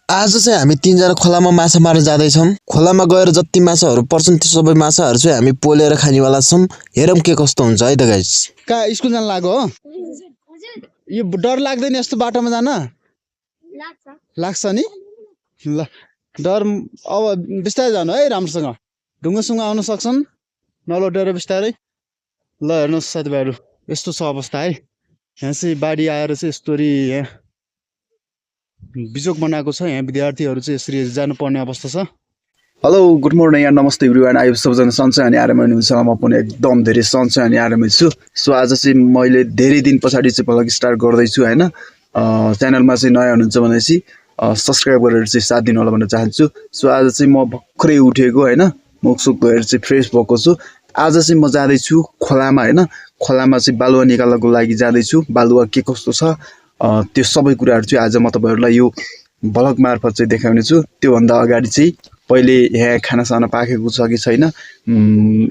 आज चाहिँ हामी तीनजना खोलामा माछा मार्न जाँदैछौँ। खोलामा गएर जति माछाहरू पर्छन् त्यो सबै माछाहरू चाहिँ हामी पोलेर खानेवाला छौँ। हेरौँ के कस्तो हुन्छ है त गाइस। कहाँ स्कुल जान लाग्यो हो? यो डर लाग्दैन यस्तो बाटोमा जान? लाग्छ नि। ल डर अब बिस्तारै जानु है, राम्रोसँग। ढुङ्गासुङ्गा आउन सक्छन्, नलौटेर बिस्तारै। ल हेर्नुहोस् साथीभाइहरू, यस्तो छ अवस्था है। यहाँ चाहिँ बाढी आएर चाहिँ यस्तोरी यहाँ बिजोग बनाएको छ। यहाँ विद्यार्थीहरू चाहिँ यसरी जानुपर्ने अवस्था छ। हेलो गुड मर्निङ एन्ड नमस्ते एभ्रिवान। आयो सबैजना सन्चै अनि आरामै हुनुहुन्छ। म पनि एकदम धेरै सन्चै अनि आरामै छु। सो आज चाहिँ मैले धेरै दिन पछाडि चाहिँ भ्लग स्टार्ट गर्दैछु हैन। च्यानलमा चाहिँ नयाँ हुनुहुन्छ भनेपछि सब्स्क्राइब गरेर चाहिँ साथ दिनु होला भन्न चाहन्छु। सो आज चाहिँ म भर्खरै उठेको हैन, मुखसुख धोएर चाहिँ फ्रेस भएको छु। आज चाहिँ म जाँदैछु खोलामा हैन। खोलामा चाहिँ बालुवा निकाल्नको लागि जाँदैछु। बालुवा के कस्तो छ त्यो सबै कुराहरू चाहिँ आज म तपाईँहरूलाई यो भ्लग मार्फत चाहिँ देखाउने छु। त्योभन्दा अगाडि चाहिँ पहिले यहाँ खानासाना पाकेको छ कि छैन,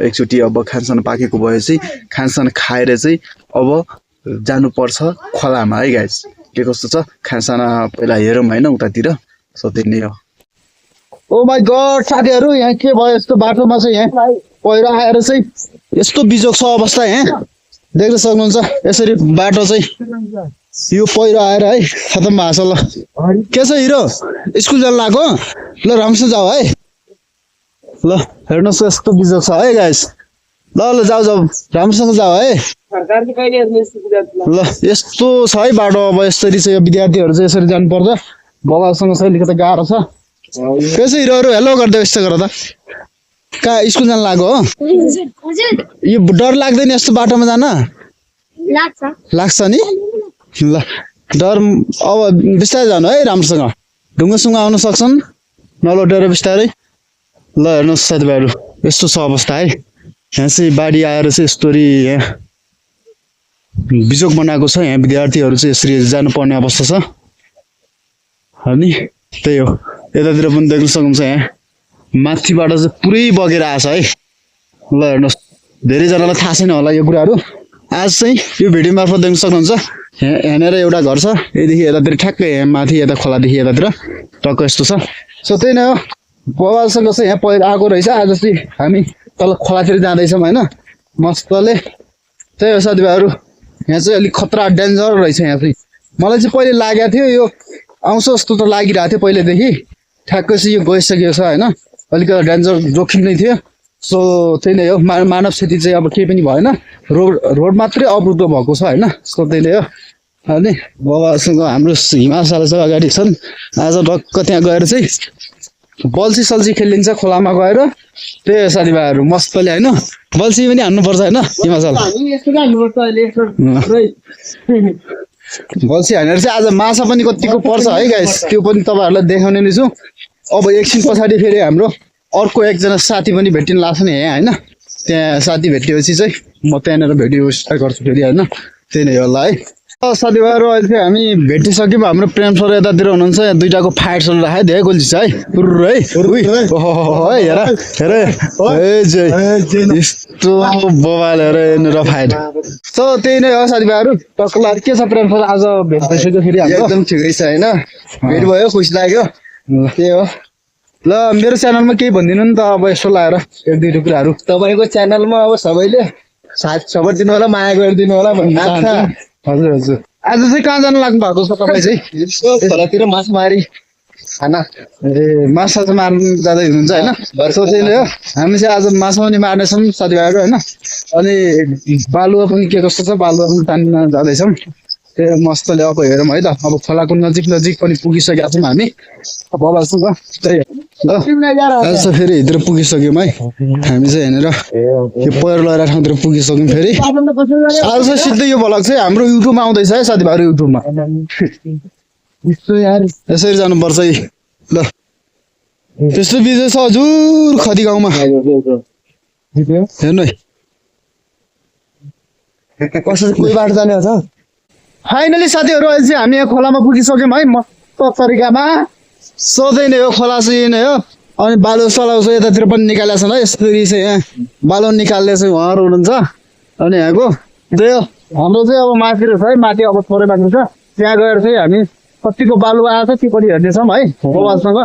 एकचोटि अब खानासाना पाकेको भए चाहिँ खानासाना खाएर चाहिँ अब जानुपर्छ खोलामा है गाइस। के कस्तो छ खानासाना पहिला हेरौँ हैन उतातिर। सो त्यही नै हो। ओ माई गड साथीहरू, यहाँ के भयो यस्तो बाटोमा चाहिँ यहाँ पहिरो आएर चाहिँ यस्तो बिजोग छ अवस्था। यहाँ देख्न सक्नुहुन्छ यसरी बाटो चाहिँ यो पहिरो आएर है खतम भएको छ। ल के छ हिरो, स्कुल जान लाग्यो? ल राम्रोसँग जाऊ है। ल हेर्नुहोस् यस्तो बिजोग छ है गाइस। ल ल जाऊ जाऊ राम्रोसँग जाऊ है। ल यस्तो छ है बाटो। अब यसरी चाहिँ विद्यार्थीहरू चाहिँ यसरी जानुपर्छ। बगालसँग चाहिँ अलिकति गाह्रो छ। के छ हिरोहरू, हेलो गरिदियो यस्तो गर त। कहाँ स्कुल जान लाग्यो हो? यो डर लाग्दैन यस्तो बाटोमा जान? लाग्छ नि। ल डर अब बिस्तारै जानु है, राम्रोसँग। ढुङ्गासुङ्गा आउन सक्छन्, नलौटेर बिस्तारै। ल हेर्नुहोस् साथीभाइहरू, यस्तो छ अवस्था है। यहाँ चाहिँ बाढी आएर चाहिँ यस्तोरी यहाँ बिजोग बनाएको छ। यहाँ विद्यार्थीहरू चाहिँ यसरी जानुपर्ने अवस्था छ अनि त्यही हो। यतातिर पनि देख्न सक्नुहुन्छ यहाँ माथिबाट चाहिँ पुरै बगेर आछ है। ल हेर्नुहोस्, धेरैजनालाई थाहा छैन होला यो कुराहरू। आज चाहिँ यो भिडियो मार्फत देख्न सक्नुहुन्छ। यहाँनिर एउटा घर छ, यदेखि यतातिर ठ्याक्कै यहाँ माथि यता खोलादेखि यतातिर टक्क यस्तो छ। सो त्यही नै हो। बबालसँग चाहिँ यहाँ पहिरो आएको रहेछ। आज चाहिँ हामी तल खोलातिर जाँदैछौँ होइन मस्तले। त्यही हो साथीभाइहरू, यहाँ चाहिँ अलिक खतरा डेन्जर रहेछ। यहाँ चाहिँ मलाई चाहिँ पहिले लागेको थियो यो आउँछ जस्तो त लागिरहेको थियो पहिलेदेखि। ठ्याक्कै चाहिँ यो गइसकेको छ होइन, अलिकति डेन्जर जोखिम नै थियो। सो त्यही नै हो। मानव क्षति चाहिँ अब केही पनि भएन। रोड मात्रै अवरुद्ध भएको छ होइन। सो त्यही नै हो। अनि बाबासँग हाम्रो हिमालसाला चाहिँ अगाडि छन्। आज टक्क त्यहाँ गएर चाहिँ बल्छी सल्छी खेलिन्छ खोलामा गएर। त्यही हो साथीभाइहरू मस्तले होइन। बल्छी पनि हान्नुपर्छ होइन हिमालसाला। बल्छी हानेर चाहिँ आज माछा पनि कतिको पर्छ है गाइस, त्यो पनि तपाईँहरूलाई देखाउने नै छु। अब एकछिन पछाडि फेरि हाम्रो अर्को एकजना साथी पनि भेटिन लाग्छ नि यहाँ होइन। त्यहाँ साथी भेटिएपछि चाहिँ म त्यहाँनिर भिडियो स्टार्ट गर्छु फेरि होइन। त्यही नै होला है। साथीभाइहरू अहिले चाहिँ हामी भेटिसक्यौँ। हाम्रो प्रेम सर यतातिर हुनुहुन्छ। यहाँ दुइटाको फाइट चलिरहेको है। धेरै गोल्ची छ है पुरो है। ओहो है हेर हेर यस्तो बबाल हेर यहाँनिर फाइट। सो त्यही नै हो साथीभाइहरू। टक्कलाई के छ प्रेम सर, आज भेट भइसक्यो फेरि हाम्रो? एकदम ठिकै छ होइन, भेट भयो, खुसी लाग्यो। त्यही हो। ल मेरो च्यानलमा केही भनिदिनु नि त अब यसो लगाएर एक दुई कुराहरू। तपाईँको च्यानलमा अब सबैले साथ सपोर्ट दिनु होला, माया गरिदिनु होला भन्ने चाहन्छु। हजुर हजुर। आज चाहिँ कहाँ जानु लाग्नु भएको छ तपाईँ चाहिँ? खोलातिर माछा मारी खाना। ए माछा चाहिँ मार्नु जाँदै हुनुहुन्छ होइन? सोचेले हो। हामी चाहिँ आज माछा पनि मार्नेछौँ साथीभाइहरू होइन। अनि बालुवा पनि के कस्तो छ, बालुवा पनि तान्न जाँदैछौँ। त्यही मस्तले अब हेरौँ है त। अब खोलाको नजिक नजिक पनि पुगिसकेका छौँ हामी बबालसँग। त्यही आज चाहिँ फेरि भित्र पुगिसक्यौँ है हामी चाहिँ यहाँनिर यो पहिरो लगाएर ठाउँतिर पुगिसक्यौँ फेरि। आज चाहिँ सिधै यो भ्लग चाहिँ हाम्रो युट्युबमा आउँदैछ है साथीभाइहरू, युट्युबमा। यसरी जानुपर्छ है। ल त्यस्तो बिजो छ हजुर खती गाउँमा हेर्नु है। कसरी कोही बाटो जाने हो त? फाइनली साथीहरू अहिले चाहिँ हामी यहाँ खोलामा पुगिसक्यौँ है मस्त तरिकामा। सोधै नै हो, खोला चाहिँ नै हो। अनि बालु सलाउ चाहिँ यतातिर पनि निकालेको छन् है। यसरी चाहिँ यहाँ बालु निकाल्ने चाहिँ उहाँहरू हुनुहुन्छ। अनि यहाँको त्यही हो। हाम्रो चाहिँ अब माथि छ है, माथि अब थोरै माथि छ। त्यहाँ गएर चाहिँ हामी कतिको बालुवा आएको छ त्यो पनि हेर्नेछौँ है बाबासँग।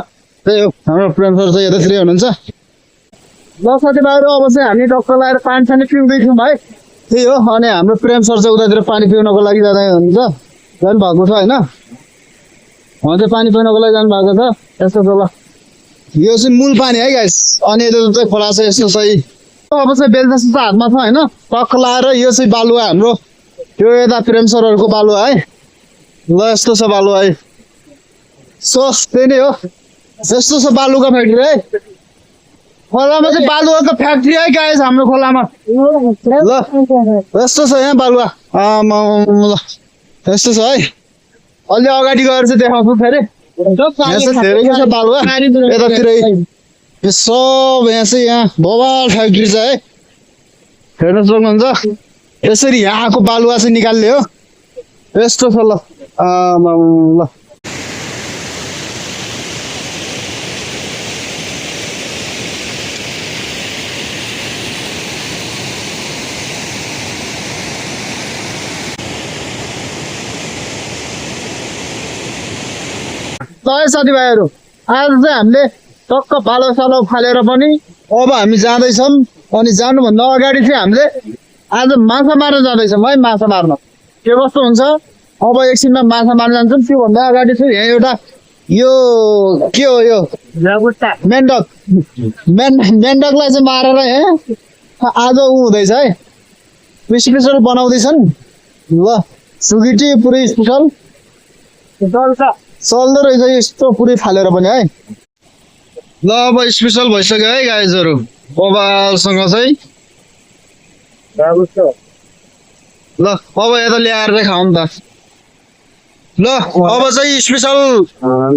त्यही हो हाम्रो प्रेम सर चाहिँ यतातिर हुनुहुन्छ। ल साथीभाइहरू अब चाहिँ हामी टक्क लगाएर पानी सानी पिउँदैछौँ है। त्यही हो अनि हाम्रो प्रेम सर चाहिँ उतातिर पानी पिउनको लागि जाँदै हुनुहुन्छ, जानुभएको छ होइन। उहाँ चाहिँ पानी पिउनको लागि जानुभएको छ। यस्तो छ ल, यो चाहिँ मूल पानी है गाइस। अनि यता चाहिँ खोला छ यस्तो चाहिँ। अब चाहिँ बेलचा जस्तो हातमा छ होइन, टक्क लगाएर यो चाहिँ बालुवा हाम्रो, यो यता प्रेम सरहरूको बालुवा है। ल यस्तो छ बालुवा है। सो त्यही नै हो, यस्तो छ बालुका फ्याक्ट्री है। खोलामा चाहिँ बालुवाको फ्याक्ट्री है गाइस हाम्रो खोलामा। ल यस्तो छ यहाँ बालुवा। ल यस्तो छ है। अलि अगाडि गएर चाहिँ देखाउँछु फेरि। यहाँ चाहिँ धेरै छ बालुवा यतातिरै। यो सब यहाँ चाहिँ यहाँ बवाल फ्याक्ट्री छ है, हेर्न सक्नुहुन्छ। यसरी यहाँको बालुवा चाहिँ निकाल्ने हो। यस्तो छ ल। ल है साथीभाइहरू, आज चाहिँ हामीले टक्क पालो सालो फालेर पनि अब हामी जाँदैछौँ। अनि जानुभन्दा अगाडि चाहिँ हामीले आज माछा मार्न जाँदैछौँ है। माछा मार्न के कस्तो हुन्छ अब एकछिनमा माछा मार्न जान्छौँ। त्योभन्दा अगाडि चाहिँ यहाँ एउटा यो के हो यो मेन्डक, मेन्डकलाई चाहिँ मारेर यहाँ आज ऊ हुँदैछ है, स्पेसल बनाउँदैछन्। ल सुगिटी पुरै स्पेसल चल्दो रहेछ यस्तो पुरै फालेर पनि है। ल अब स्पेसल भइसक्यो है गाइजहरू बबालसँग चाहिँ। ल अब यता ल्याएर चाहिँ खाउँ त। ल अब चाहिँ स्पेसल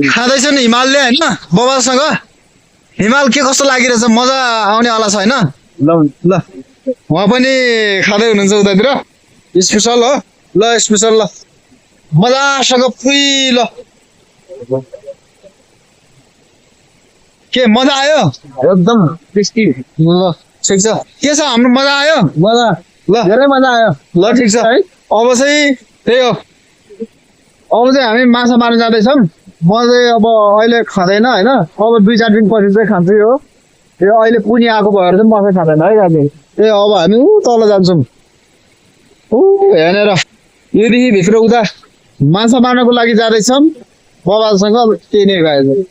खाँदैछ नि हिमालले होइन बबालसँग। हिमाल के कस्तो लागिरहेछ, मजा आउनेवाला छ होइन। ल उहाँ पनि खाँदै हुनुहुन्छ उतातिर स्पेसल हो। ल स्पेसल ल मजासँग पुइ। ल के मजा आयो एकदम टेस्टी। ल ठिक छ, के छ हाम्रो मजा आयो मजा। ल धेरै मजा आयो। ल ठिक छ है। अब चाहिँ त्यही हो, अब चाहिँ हामी माछा मार्न जाँदैछौँ। म चाहिँ अब अहिले खाँदैन होइन, अब 2-4 दिन पछि चाहिँ खान्छु। यो अहिले पुनी आएको भएर चाहिँ म चाहिँ खाँदैन है दाजु। त्यही अब हामी तल जान्छौँ। हेरेर योदेखि भित्र उता माछा मार्नको लागि जाँदैछौँ बबालसँग। त्यही नै गाइस।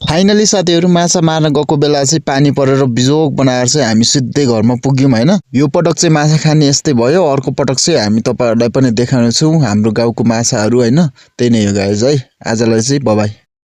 फाइनली साथीहरू माछा मार्न गएको बेला चाहिँ पानी परेर बिजोग बनाएर चाहिँ हामी सिधै घरमा पुग्यौँ होइन। यो पटक चाहिँ माछा खाने यस्तै भयो। अर्को पटक चाहिँ हामी तपाईँहरूलाई पनि देखाउनेछौँ हाम्रो गाउँको माछाहरू होइन। त्यही नै हो गाइस है। आजलाई चाहिँ बाइ बाइ।